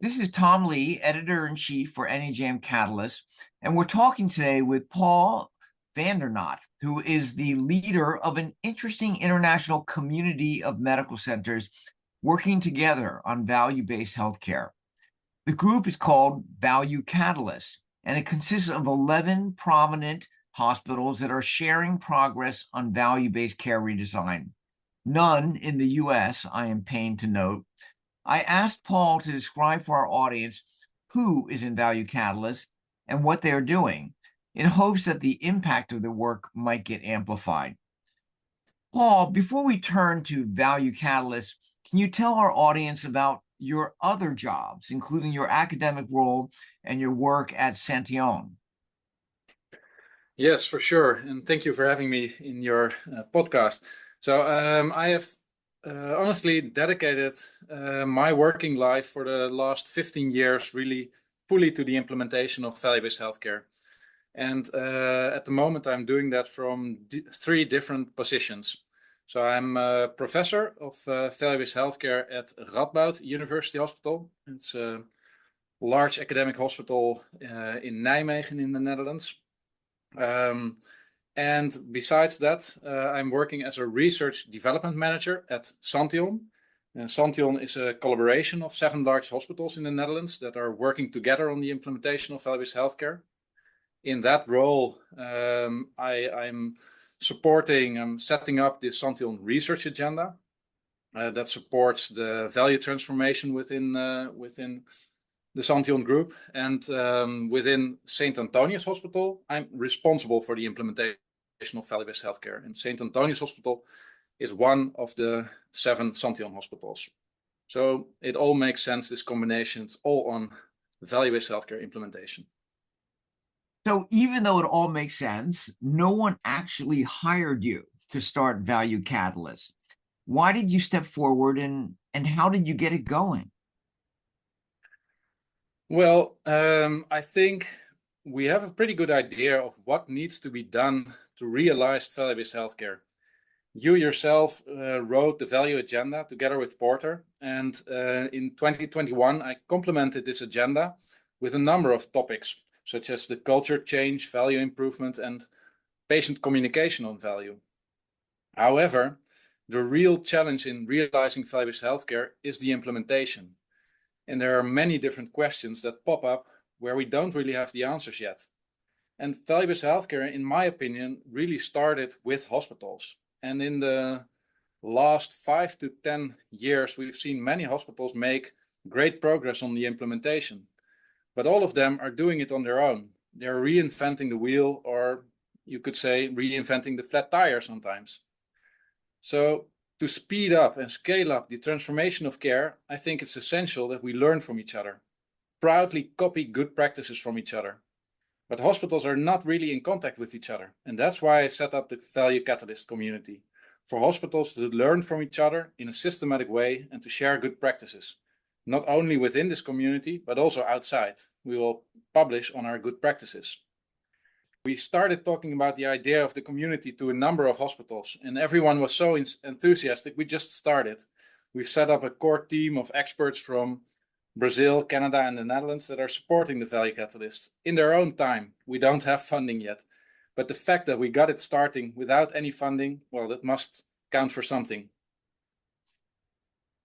This is Tom Lee, editor-in-chief for NEJM Catalyst, and we're talking today with Paul Vandernot, who is the leader of an interesting international community of medical centers working together on value-based healthcare. The group is called Value Catalyst, and it consists of 11 prominent hospitals that are sharing progress on value-based care redesign. None in the US, I am pained to note. I asked Paul to describe for our audience who is in Value Catalyst and what they are doing, in hopes that the impact of their work might get amplified. Paul, before we turn to Value Catalyst, can you tell our audience about your other jobs, including your academic role and your work at Santion? Yes, for sure. And thank you for having me in your podcast. So I have honestly dedicated my working life for the last 15 years really fully to the implementation of value-based healthcare. And at the moment, I'm doing that from three different positions. So I'm a professor of value-based healthcare at Radboud University Hospital. It's a large academic hospital in Nijmegen in the Netherlands. And besides that, I'm working as a research development manager at Santion. Santion is a collaboration of 7 large hospitals in the Netherlands that are working together on the implementation of value-based healthcare. In that role, I'm setting up the Santion research agenda that supports the value transformation within the Santion group. And within St. Antonius Hospital, I'm responsible for the implementation of value-based healthcare. And St. Antonius Hospital is one of the 7 Santion hospitals. So it all makes sense, this combination. It's all on value-based healthcare implementation. So even though it all makes sense, no one actually hired you to start Value Catalyst. Why did you step forward and how did you get it going? Well, I think we have a pretty good idea of what needs to be done to realize value-based healthcare. You yourself wrote the value agenda together with Porter, and in 2021, I complemented this agenda with a number of topics, such as the culture change, value improvement, and patient communication on value. However, the real challenge in realizing value-based healthcare is the implementation. And there are many different questions that pop up where we don't really have the answers yet. And value-based healthcare, in my opinion, really started with hospitals. And in the last 5 to 10 years, we've seen many hospitals make great progress on the implementation. But all of them are doing it on their own. They're reinventing the wheel, or you could say reinventing the flat tire sometimes. So to speed up and scale up the transformation of care, I think it's essential that we learn from each other, proudly copy good practices from each other. But hospitals are not really in contact with each other. And that's why I set up the Value Catalyst community, for hospitals to learn from each other in a systematic way and to share good practices, not only within this community, but also outside. We will publish on our good practices. We started talking about the idea of the community to a number of hospitals, and everyone was so enthusiastic. We just started. We've set up a core team of experts from Brazil, Canada, and the Netherlands that are supporting the Value Catalyst in their own time. We don't have funding yet, but the fact that we got it starting without any funding, well, that must count for something.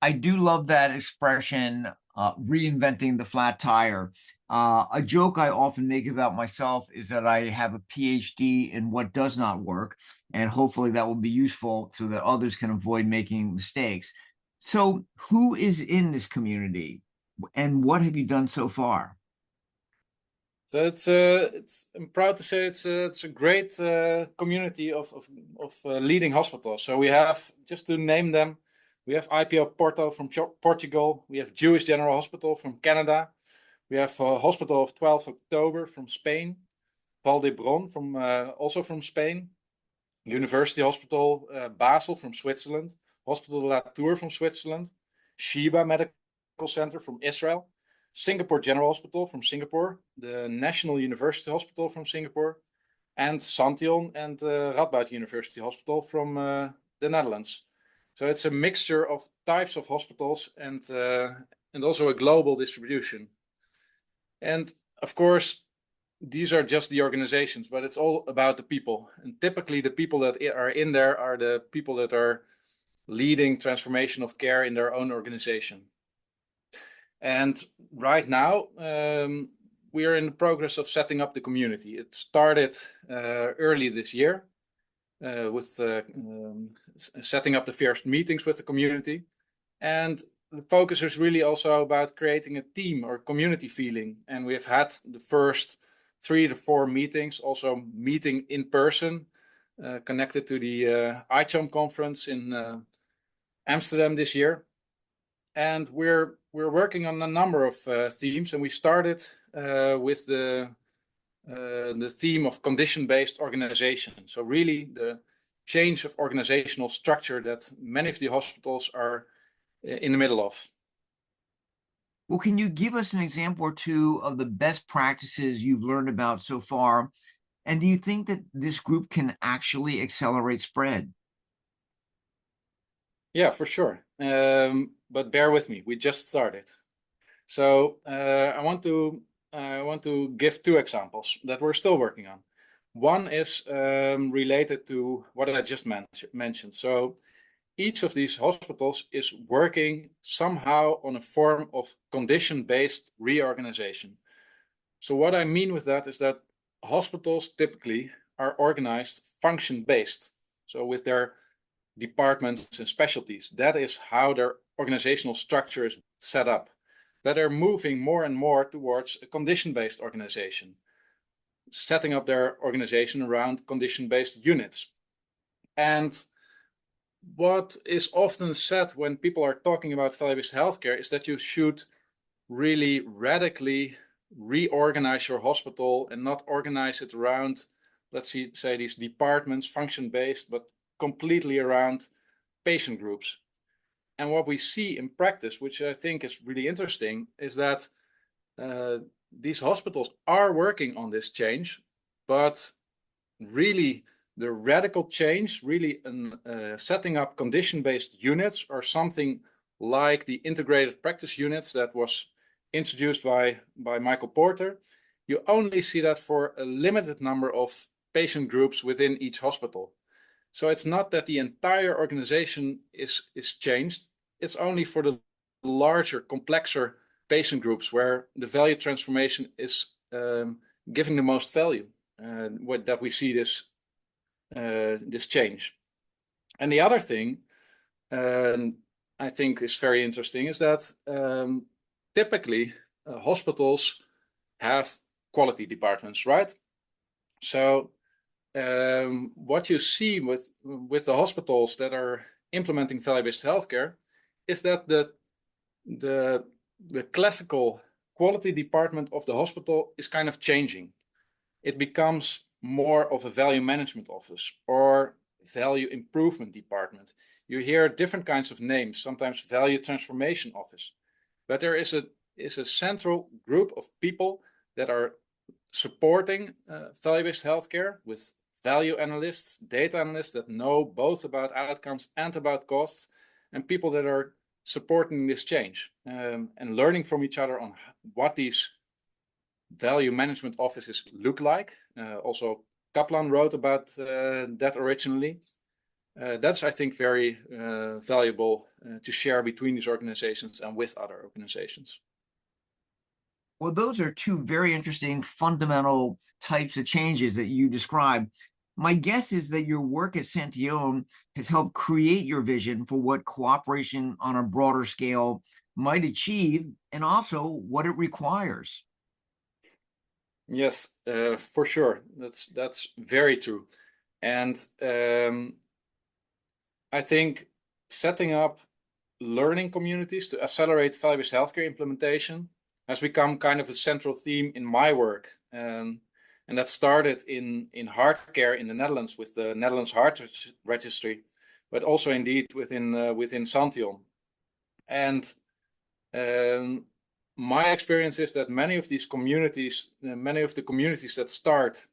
I do love that expression, reinventing the flat tire. A joke I often make about myself is that I have a PhD in what does not work, and hopefully that will be useful so that others can avoid making mistakes. So who is in this community and what have you done so far? So I'm proud to say it's a great community of leading hospitals. So we have, just to name them, we have IPO Porto from Portugal. We have Jewish General Hospital from Canada. We have Hospital of 12 October from Spain. Val d'Hebron from also from Spain. University Hospital Basel from Switzerland. Hospital de la Tour from Switzerland. Sheba Medical Center from Israel. Singapore General Hospital from Singapore. The National University Hospital from Singapore. And Santion and Radboud University Hospital from the Netherlands. So it's a mixture of types of hospitals, and and also a global distribution. And of course, these are just the organizations, but it's all about the people. And typically the people that are in there are the people that are leading transformation of care in their own organization. And right now, we are in the progress of setting up the community. It started early this year with setting up the first meetings with the community. And the focus is really also about creating a team or community feeling. And we have had the first 3 to 4 meetings, also meeting in person, connected to the NEJM conference in Amsterdam this year. And we're working on a number of themes, and we started with the theme of condition-based organization. So really the change of organizational structure that many of the hospitals are in the middle of. Well, can you give us an example or two of the best practices you've learned about so far? And do you think that this group can actually accelerate spread? Yeah, for sure. But bear with me, we just started. So I want to give 2 examples that we're still working on. One is related to what I just mentioned. So each of these hospitals is working somehow on a form of condition-based reorganization. So what I mean with that is that hospitals typically are organized function-based. So with their departments and specialties, that is how their organizational structure is set up. But they're moving more and more towards a condition-based organization, setting up their organization around condition-based units. And what is often said when people are talking about value-based healthcare is that you should really radically reorganize your hospital and not organize it around, let's say these departments, function-based, but completely around patient groups. And what we see in practice, which I think is really interesting, is that these hospitals are working on this change, but really the radical change, really setting up condition-based units or something like the integrated practice units that was introduced by Michael Porter, you only see that for a limited number of patient groups within each hospital. So it's not that the entire organization is changed, it's only for the larger, complexer patient groups where the value transformation is giving the most value, that we see this change. And the other thing I think is very interesting is that typically hospitals have quality departments, right? So what you see with the hospitals that are implementing value-based healthcare is that the classical quality department of the hospital is kind of changing. It becomes more of a value management office or value improvement department. You hear different kinds of names, sometimes value transformation office, but there is a central group of people that are supporting value-based healthcare with value analysts, data analysts that know both about outcomes and about costs, and people that are supporting this change and learning from each other on what these value management offices look like. Also, Kaplan wrote about that originally. That's, I think, very valuable to share between these organizations and with other organizations. Well, those are 2 very interesting fundamental types of changes that you described. My guess is that your work at Santione has helped create your vision for what cooperation on a broader scale might achieve and also what it requires. Yes, for sure. That's very true. And I think setting up learning communities to accelerate value-based healthcare implementation has become kind of a central theme in my work. And that started in heart care in the Netherlands with the Netherlands Heart Registry, but also indeed within Santion. And my experience is that many of these communities, many of the communities that start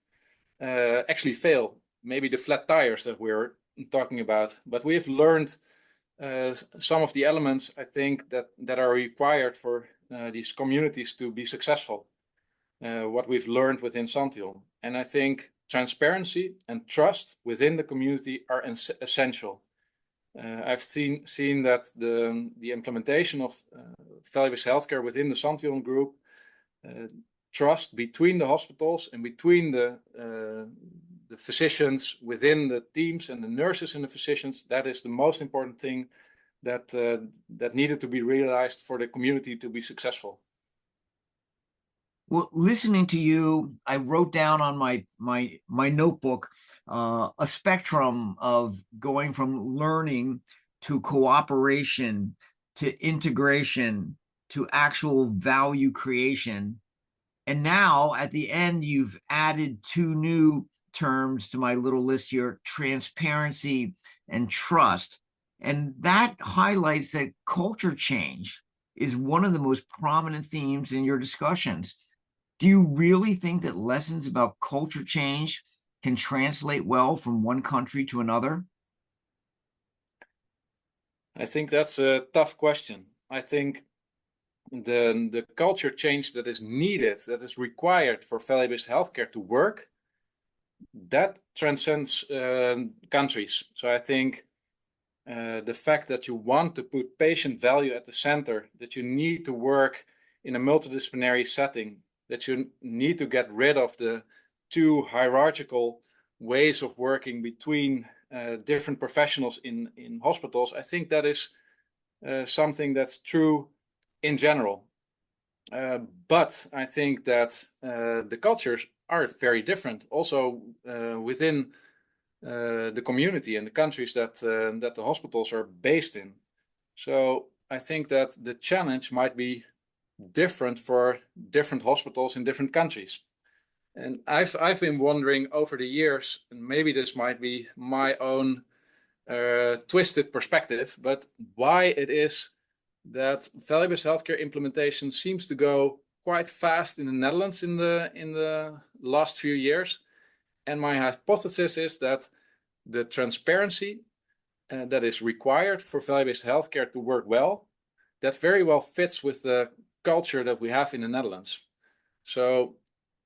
actually fail. Maybe the flat tires that we're talking about, but we have learned some of the elements I think that are required for these communities to be successful. What we've learned within Santion, and I think transparency and trust within the community are essential. I've seen that the implementation of value-based healthcare within the Santion group, trust between the hospitals and between the physicians within the teams and the nurses and the physicians, that is the most important thing that needed to be realized for the community to be successful. Well, listening to you, I wrote down on my notebook a spectrum of going from learning to cooperation to integration to actual value creation. And now at the end, you've added two new terms to my little list here: transparency and trust. And that highlights that culture change is one of the most prominent themes in your discussions. Do you really think that lessons about culture change can translate well from one country to another? I think that's a tough question. I think the culture change that is needed, that is required for value-based healthcare to work, that transcends countries. So I think the fact that you want to put patient value at the center, that you need to work in a multidisciplinary setting, that you need to get rid of the two hierarchical ways of working between different professionals in hospitals. I think that is something that's true in general. But I think that the cultures are very different also within the community and the countries that the hospitals are based in. So I think that the challenge might be different for different hospitals in different countries. And I've been wondering over the years, and maybe this might be my own twisted perspective, but why it is that value-based healthcare implementation seems to go quite fast in the Netherlands in the last few years. And my hypothesis is that the transparency that is required for value-based healthcare to work well, that very well fits with the culture that we have in the Netherlands. So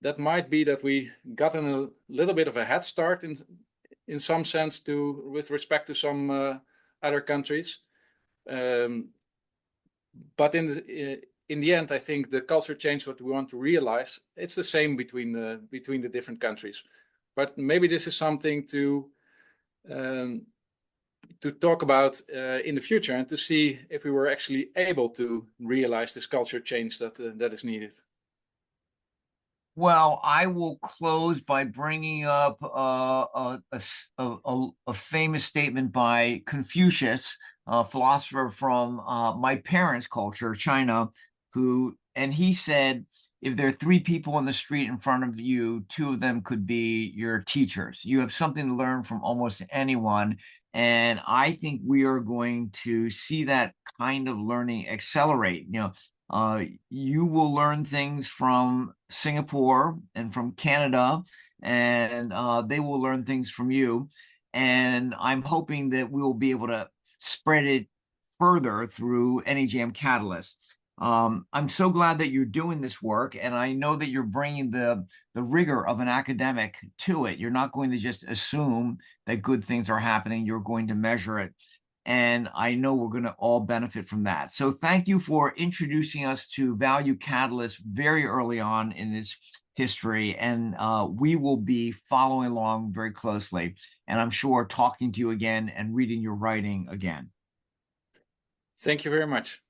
that might be that we got in a little bit of a head start in some sense with respect to some other countries. But in the end, I think the culture change, what we want to realize, it's the same between the different countries. But maybe this is something to talk about in the future and to see if we were actually able to realize this culture change that is needed. Well, I will close by bringing up a famous statement by Confucius, a philosopher from my parents' culture, China, and he said, if there are three people on the street in front of you, two of them could be your teachers. You have something to learn from almost anyone. And I think we are going to see that kind of learning accelerate. You will learn things from Singapore and from Canada, and they will learn things from you. And I'm hoping that we will be able to spread it further through NEJM Catalyst. I'm so glad that you're doing this work, and I know that you're bringing the rigor of an academic to it. You're not going to just assume that good things are happening. You're going to measure it. And I know we're going to all benefit from that. So thank you for introducing us to Value Catalyst very early on in its history. And we will be following along very closely. And I'm sure talking to you again and reading your writing again. Thank you very much.